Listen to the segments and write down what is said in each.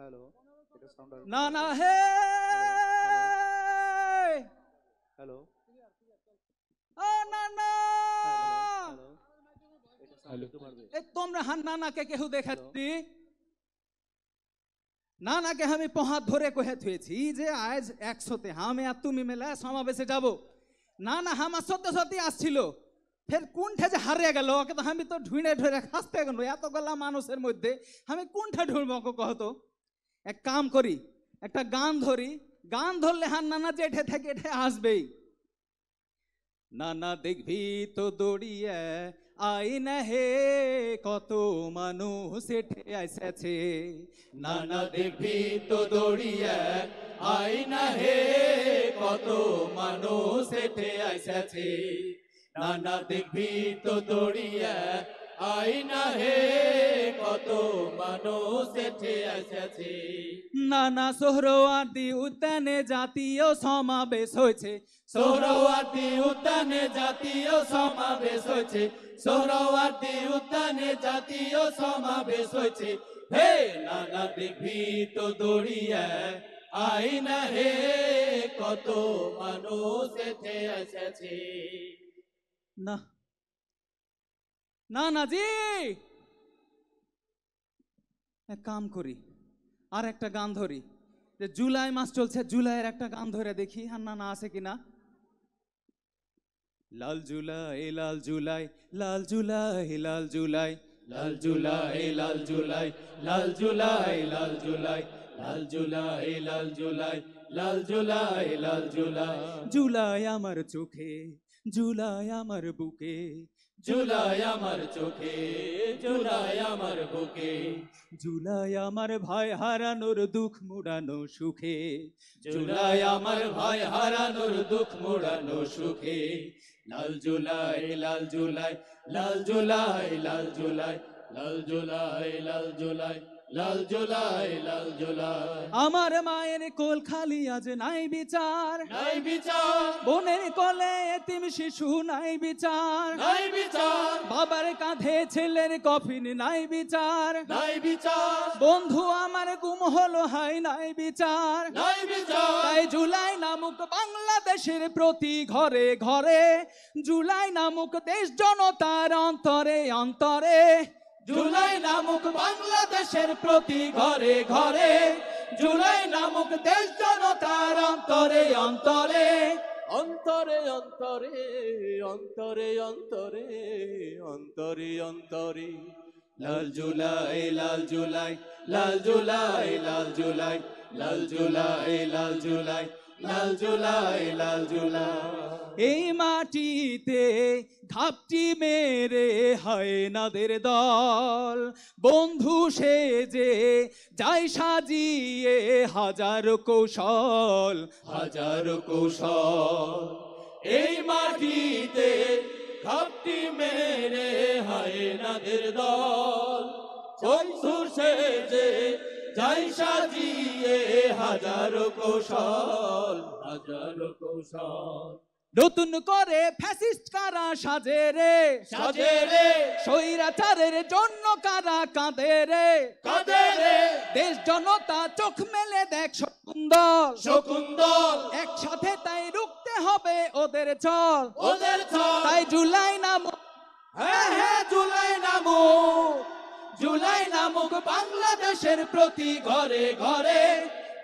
Hello, এটা sound আর না না হে হ্যালো, ও না না হ্যালো, এটা সাউন্ড একটু বাড়বে। এ তোমরা হান নানাকে কেউ দেখাচ্ছি নানাকে আমি পহাত ধরে কহে থুয়েছি যে আজ 100তে আমি আর তুমি মেলা সমাবেশে যাব না না আমার সত্যি সত্যি আসছিল ফের কোনটা যে হারিয়ে গেল ওকে তো আমি তো ঢুঁড়ে ঢুঁড়ে খাসতে গেল এতগুলা মানুষের মধ্যে আমি কোনটা ঢুঁড়বো ওকে কহতো এক কাম করি একটা গান ধরি গান ধরলে হান নানা জেঠে থেকে এঠে আসবেই নানা দেখবি তো দৌড়িয়ে আই না হে কত মানুষ এঠে এসেছে নানা দেখবি তো দৌড়িয়ে আই না হে কত মানুষ এঠে এসেছে নানা দেখবি তো দৌড়িয়ে আই না হে কত মানুষ এঠে এসেছে নানা সোহরাওয়ার্দী উদ্যানে জাতীয় সমাবেশ হয়েছে সোহরাওয়ার্দী উদ্যানে জাতীয় সমাবেশ হয়েছে সোহরাওয়ার্দী উদ্যানে জাতীয় সমাবেশ হয়েছে হে নানা দেখবি তো দৌড়িয়ে আই না হে কত মানুষ এঠে এসেছে না না না জি এক কাম করি আর একটা গান ধরি যে জুলাই মাস চলছে জুলাইয়ের একটা গান ধরে দেখি আর না আছে কিনা লাল জুলাই লাল জুলাই লাল জুলাই লাল জুলাই লাল জুলাই লাল জুলাই লাল জুলাই লাল জুলাই লাল জুলাই লাল জুলাই লাল জুলাই লাল জুলাই জুলাই আমার চোখে জুলাই আমার বুকে জুলাই আমার চোখে জুলাই আমার বুকে জুলাই আমার ভাই হারানোর দুঃখ মুড়ানো সুখে জুলাই আমার ভাই হারানোর দুঃখ মুড়ানো সুখে লাল জুলাই লাল জুলাই লাল জুলাই লাল জুলাই লাল জুলাই লাল জুলাই লাল জুলাই লাল জুলাই আমার মায়ের কোল খালি আজ নাই বিচার নাই বিচার বোনের কোলে এতিম শিশু নাই বিচার নাই বিচার বাবার কাঁধে ছেলের কফিন নাই বিচার নাই বিচার বন্ধু আমার গুম হলো হাই নাই বিচার নাই বিচার তাই জুলাই নামক বাংলাদেশের প্রতি ঘরে ঘরে জুলাই নামক দেশ জনতার অন্তরে অন্তরে জুলাই নামক বাংলাদেশের প্রতি ঘরে ঘরে জুলাই নামক দেশ জনতার অন্তরে অন্তরে অন্তরে অন্তরে অন্তরে অন্তরে অন্তরে অন্তরে লাল জুলাই লাল জুলাই লাল জুলাই লাল জুলাই লাল জুলাই লাল জুলাই লাল জুলাই লাল জুলাই এই মাটিতে ঘাপটি মেরে হয় নাদের দল বন্ধু সেজে যাই সাজিয়ে হাজার কৌশল হাজার কৌশল এই মাটিতে ঘাপটি মেরে হয় নাদের দল বন্ধু সেজে যাই সাজিয়ে হাজার কৌশল হাজার কৌশল নতুন করে ফ্যাসিস্ট কারা সাজে রে স্বৈরাচারের জন্য কারা কাঁদে রে দেশ জনতা চোখ মেলে দেখ শকুন্দল একসাথে তাই রুখতে হবে ওদের চল তাই জুলাই নামক হ্যাঁ জুলাই নামক জুলাই নামক বাংলাদেশের প্রতি ঘরে ঘরে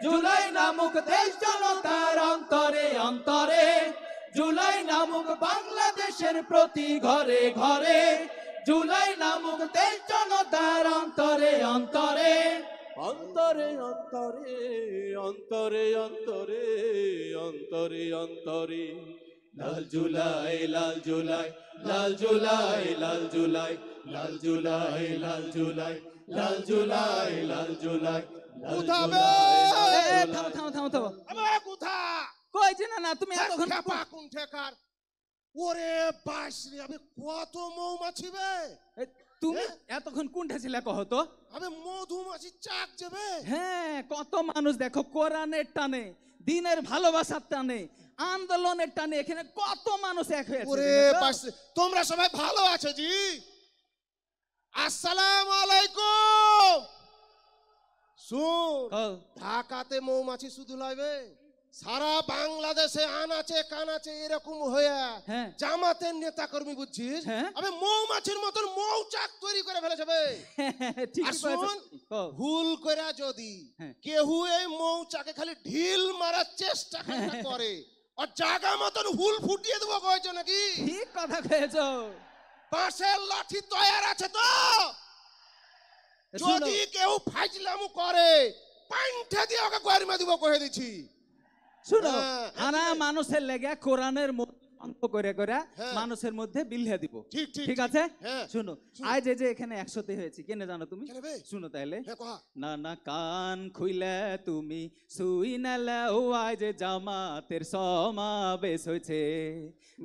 জুলাই নামক দেশ জনতার অন্তরে অন্তরে জুলাই নামক বাংলাদেশের প্রতি ঘরে ঘরে জুলাই নামক দেশ জনতার অন্তরে অন্তরে অন্তরে অন্তরে অন্তরে অন্তরে অন্তরে অন্তরে লাল জুলাই লাল জুলাই লাল জুলাই লাল জুলাই লাল জুলাই লাল জুলাই লাল জুলাই লাল জুলাই তুমি এতক্ষণ কোনটা ছিলে কহতো আমি মধুমাছি চাক যাবে হ্যাঁ কত মানুষ দেখো কোরআনের টানে দিনের ভালোবাসার টানে আন্দোলনের টানে এখানে কত মানুষ এক হয়েছে তোমরা সবাই ভালো আছো জি আসসালামু আলাইকুম শুন, কও। ঢাকাতে মৌমাছি শুধু লয়বে, সারা বাংলাদেশে আনাচে কানাচে এরকম হয়ে হ্যাঁ। জামাতের নেতা কর্মী বুঝছিস, হ্যাঁ। আবে মৌমাছির মতন মৌচাক তৈরি করে ফেলে যাবে। ঠিক আর শোন, ভুল করে যদি হ্যাঁ। কেউ এই মৌচাকে খালি ঢিল মারার চেষ্টা করে আর জায়গা মতন হুল ফুটিয়ে দেবো কয়েছো নাকি? ঠিক কথা কয়েছো। বাঁশের লাঠি তৈরি আছে তো, শুনো। যদি কেউ ফাইজলামু করে পাইন্ঠা দিয়ে ওকে গরমে দিব কয়ে দিছি। শুনো, হ্যাঁ, হানা মানুষের লেগে কোরআনের অঙ্ক করে করে হ্যাঁ। মানুষের মধ্যে বিলহে দিব। ঠিক ঠিক ঠিক আছে? হ্যাঁ। শুনো, আজ এই যে এখানে 100তে হয়েছি, কেন জানো তুমি? কেন বে? শুনো তাইলে, হ্যাঁ, কহা। না না কান খুইলে তুমি শুই নালে ও আজ জামাতের সমাবেশ হয়েছে।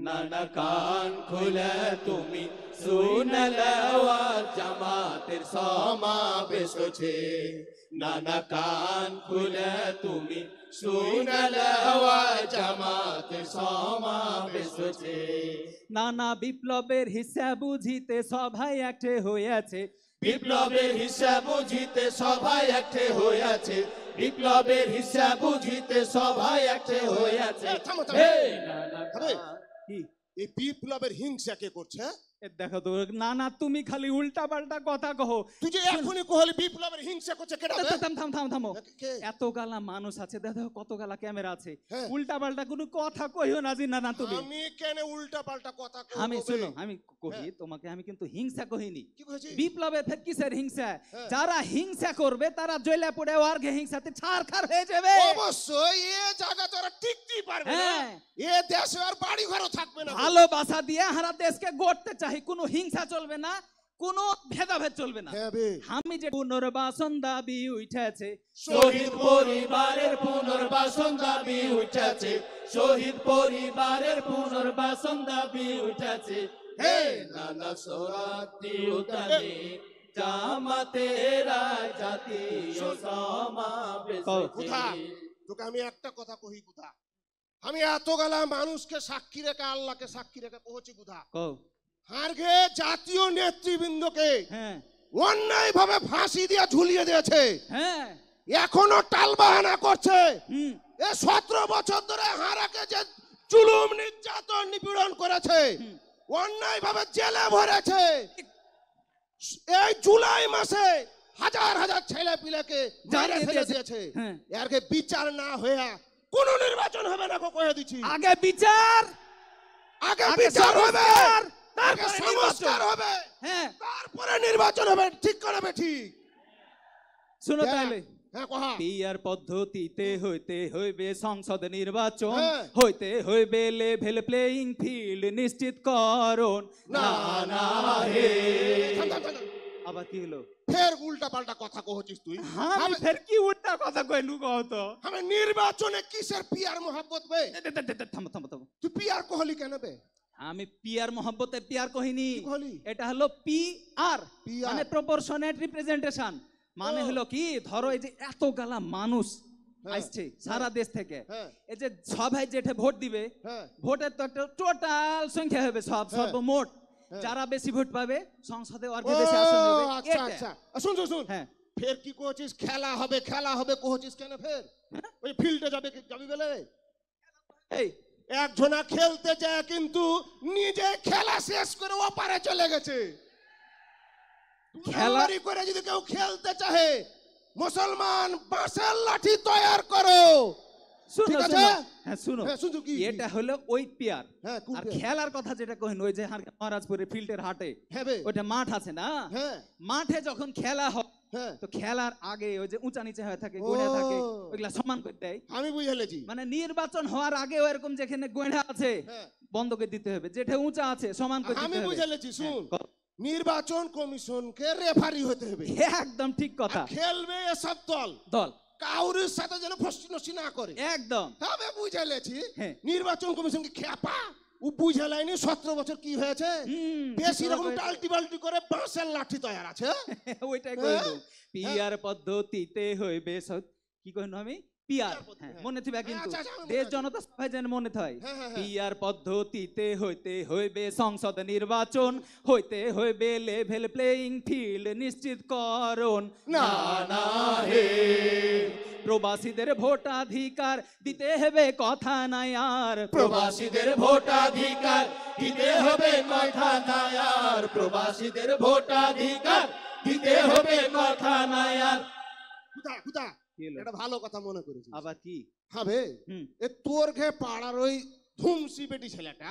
না না কান খুইলে তুমি শুই নালে ও আজ জামাতের সমাবেশ হয়েছে। না না কান খুইলে তুমি শুই নালে ও আজ জামাতের সমাবেশ হয়েছে। নানা বিপ্লবের হিসাব বুঝিতে সবাই একটে হয়েছে। বিপ্লবের হিসাব বুঝিতে সবাই একটে হয়েছে। বিপ্লবের হিসাব বুঝিতে সবাই একটে হয়েছে। থামো, থামো। হে নানা আরে, কি এই বিপ্লবের হিংসা কে করছে? এ দেখো তো, না না তুমি খালি উল্টা পাল্টা কথা কহো। তুই যে এখনই কহলি বিপ্লবের হিংসা করছে কেডা বে? থামো। কে? এত গালা মানুষ আছে, দেখো কত গালা ক্যামেরা আছে, হ্যাঁ। উল্টা পাল্টা কোনো কথা কইও না জি। না না তুমি, আমি কেন উল্টা পাল্টা কথা কইব? আমি বে? শুনো, আমি কহি হ্যাঁ। তোমাকে, আমি কিন্তু হিংসা কহিনি। কি কইছিস? বিপ্লবে ফের কিসের হিংসা? হ্যাঁ। যারা হিংসা করবে তারা জ্বলে পড়ে ওয়ার্গে হিংসাতে ছারখার হয়ে যাবে। অবশ্যই এ জায়গা তো আর টিকতেই পারবে না। হ্যাঁ। এ দেশে আর বাড়ি ঘরও থাকবে না। ভালোবাসা দিয়ে হারা দেশকে গড়তে চাই, কোনো হিংসা চলবে না, কোনো ভেদাভেদ চলবে না। হ্যাঁ বে। আমি যে পুনর্বাসন দাবি উঠেছে, শহীদ পরিবারের পুনর্বাসন দাবি উঠেছে। শহীদ পরিবারের পুনর্বাসন দাবি উঠেছে। হে নানা সোরাতি উতানে জামাতেরা জাতীয় সমাবেশ কোথা? হয়েছে। তোকে আমি একটা কথা কহি কোথা, আমি এত গালা মানুষকে সাক্ষী রেখে আল্লাহকে সাক্ষী রেখে পৌঁছি কোথা, কও। হারগে জাতীয় নেতৃবৃন্দকে হ্যাঁ অন্যায় ভাবে ফাঁসি দিয়ে ঝুলিয়ে দিয়েছে, হ্যাঁ এখনো টালবাহানা করছে। হুম এ 17 বছর ধরে হারাকে যে জুলুম নির্যাতন নিপীড়ন করেছে, অন্যায় ভাবে জেলে ভরেছে, এই জুলাই মাসে হাজার হাজার ছেলে পিলেকে জানে ফেলে দিয়েছে। হ্যাঁ। এরকে বিচার না হয়ে কোন নির্বাচন হবে না কয়ে দিচ্ছি। আগে বিচার, আগে আগে বিচার হবে, সংস্কার, তারপরে তারপরে সংস্কার নির্বাচন। হবে, হ্যাঁ তারপরে নির্বাচন হবে। ঠিক করবে ঠিক। শুনো তাহলে, হ্যাঁ কহা। পিয়ার পদ্ধতিতে হইতে হইবে সংসদ নির্বাচন, হ্যাঁ। হইতে হইবে লেভেল প্লেইং ফিল্ড নিশ্চিত করণ। না না হে, থাম, থাম, থাম, থাম। আবার কি হলো? ফের উল্টা পাল্টা কথা কহছিস তুই। আমি ফের কি উল্টা কথা কইলু কও তো? আমি নির্বাচনে কিসের পিয়ার মোহাব্বত বে? থামো থামো থামো, তুই পিয়ার কহলি কেন বে? আমি পিয়ার মোহাম্মতে পিয়ার কহিনি, কি কহলি? এটা হলো পিআর, PR মানে প্রপোর্শনেট রিপ্রেজেন্টেশন। মানে ও। হলো কি, ধরো এই যে এত গালা মানুষ হ্যাঁ, আসছে সারা দেশ থেকে, হ্যাঁ। এই যে সবাই যেটা ভোট দিবে, হ্যাঁ। ভোটের তো একটা টোটাল সংখ্যা হবে, সব হ্যাঁ। সর্বমোট হ্যাঁ। যারা বেশি ভোট পাবে সংসদে ও, অর্ধে বেশি আসন হবে। আচ্ছা এটা। আচ্ছা, শুন শুন শুন, হ্যাঁ ফের কি কহছিস খেলা হবে খেলা হবে কহছিস কেন ফের? ওই ফিল্ডে যাবি বলে এই একজনা খেলতে যায় কিন্তু নিজে খেলা শেষ করে ওপারে চলে গেছে। খেলা- খেলা করে যদি কেউ খেলতে চাহে, মুসলমান বাঁশের লাঠি তৈরি করো। শুনো ঠিক আছে? শুনো, হ্যাঁ শুনো, হ্যাঁ, শুনছো কি? এটা হলো ওই পিয়ার। হ্যাঁ, কোন আর পিয়ার? খেলার কথা যেটা কহিন, ওই যে মহারাজপুরে ফিল্ডের হাটে হ্যাঁ বে। ওইটা মাঠ আছে না, হ্যাঁ মাঠে যখন খেলা হয় হ্যাঁ, তো খেলার আগে ওই যে উঁচা নিচে হয়ে থাকে, ও। গোড়া থাকে, ওইগুলা সমান করে দেয়। আমি বুঝে লেছি। মানে নির্বাচন হওয়ার আগে এরকম যেখানে গোড়া আছে হ্যাঁ। বন্ধ করে দিতে হবে, যেটা উঁচা আছে সমান করে আমি দিতে বুঝে হবে। লেছি। শুন, হ্যাঁ, নির্বাচন কমিশনকে রেফারি হতে হবে। একদম ঠিক কথা। আর খেলবে এসব দল, দল কাউরির সাথে যেন ফষ্টি নষ্টি না করে। একদম আমি বুঝে লেছি। হ্যাঁ। নির্বাচন কমিশনকে খেপা ও বুঝে লাইনি 17 বছর কি হয়েছে। হুম, বেশি ঠিক রকম কথা টাল্টি বাল্টি করে বাঁশের লাঠি তৈরি আছে। ওইটাই হ্যাঁ? কইলো, পিয়ার পদ্ধতিতে হইবে কি কইনো আমি, পিয়ার হ্যাঁ। মনে থাকবে কিন্তু আচ্ছা, আচ্ছা, আমি মনে দেশ আছে। জনতা সভায় যেন মনে থাকে হ্যাঁ, হ্যাঁ, হ্যাঁ। পিয়ার পদ্ধতিতে হইতে হইবে সংসদ নির্বাচন, হইতে হইবে লেভেল প্লেইং ফিল্ড নিশ্চিতকরণ, না না হে প্রবাসীদের ভোটাধিকার দিতে হবে কথা নাই আর, প্রবাসীদের ভোটাধিকার দিতে হবে কথা নাই আর, প্রবাসীদের ভোটাধিকার দিতে হবে কথা নাই আর। খুদা খুদা কি হলো? এটা ভালো কথা মনে করেছিস। আবার কি হবে হুম। এ তোর ঘে পাড়ার ওই ধুমসি বেটি ছেলেটা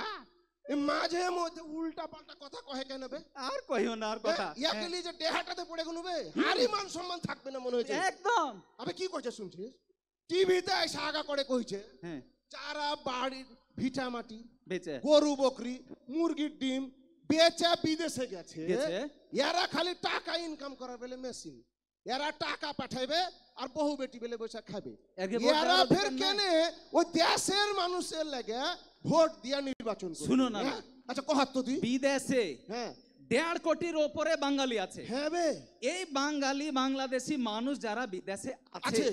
এ মাঝে মধ্যে উল্টা পাল্টা কথা কহে কেন বে? আর কইও না আর কথা ইয়াকে লিয়ে যে দেহাটাতে পড়ে গেল বে, হারি মান সম্মান থাকবে না মনে হচ্ছে। একদম আবে কি কইছে শুনছিস? টিভিতে এসে আগা করে কইছে হ্যাঁ যারা বাড়ির ভিটা মাটি, বেচে গরু বকরি, মুরগির ডিম বেচে বিদেশে গেছে, গেছে এরা খালি টাকা ইনকাম করার বেলে মেশিন, এরা টাকা পাঠাইবে আর বহু বেটি বেলে বসে খাবে। একে ভোট এরা দেওয়ার ফের অধিকার নাই। কেনে ওই দেশের মানুষের লাগে ভোট দিয়া নির্বাচন করবে। শুনো না, হ্যাঁ? আচ্ছা কহাত তো তুই। বিদেশে হ্যাঁ 1.5 কোটির ওপরে বাঙালি আছে। হ্যাঁ বে এই বাঙালি বাংলাদেশি মানুষ যারা বিদেশে আছে আছে।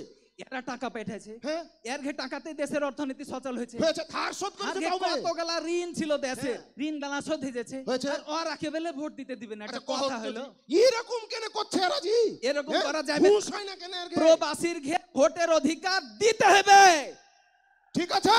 এরা টাকা পাঠাইছে, হ্যাঁ এর ঘে টাকাতে দেশের অর্থনীতি সচল হয়েছে। হয়েছে থার শোধ আর করেছে ঘে তাও বে। কতগুলা ঋণ ছিল দেশে, হ্যাঁ। ঋণ গালা শোধ হয়েছে, হয়েছে। আর ওরা কেবলে ভোট দিতে দিবে না, একটা আচ্ছা কহাত কথা তো হলো তুই। এরকম কেন করছে এরা জি? এরকম হ্যাঁ? করা যাবে না। ঘুষ হয় না কেন এর ঘে? প্রবাসীর ঘে ভোটের অধিকার দিতে হবে, ঠিক আছে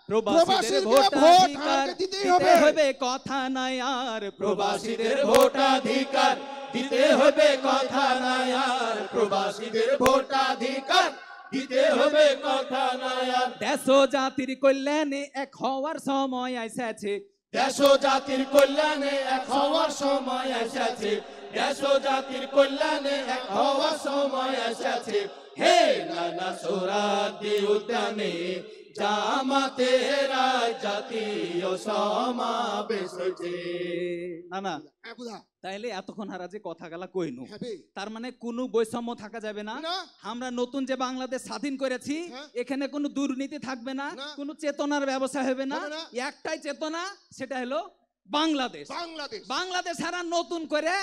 প্রবাসীদের প্রবাসীর ভোট ভোট অধিকার আমাকে দিতেই দিতে হবে। হবে কথা নাই আর, প্রবাসীদের ভোটাধিকার দিতে হবে কথা নাই আর, প্রবাসীদের ভোটাধিকার দিতে হবে কথা নাই আর। দেশ ও জাতির কল্যাণে এক হওয়ার সময় আইসাছে, দেশ ও জাতির কল্যাণে এক হওয়ার সময় এসেছে, দেশ ও জাতির কল্যাণে এক হওয়ার সময় এসেছে। হে নানা সোহরাওয়ার্দী উদ্যানে জামাতেরা জাতীয় সমাবেশ হয়েছে। না না হ্যাঁ, বুঝা। তাইলে এতক্ষণ হারা যে কথা গেলা কইনু, হ্যাঁ বে। তার মানে কোনো বৈষম্য থাকা যাবে না। না। আমরা নতুন যে বাংলাদেশ স্বাধীন করেছি হ্যাঁ। এখানে কোনো দুর্নীতি থাকবে না, না। কোনো চেতনার ব্যবসা হবে না, হবে না। একটাই চেতনা, সেটা হলো বাংলাদেশ। বাংলাদেশ বাংলাদেশ হারা নতুন করে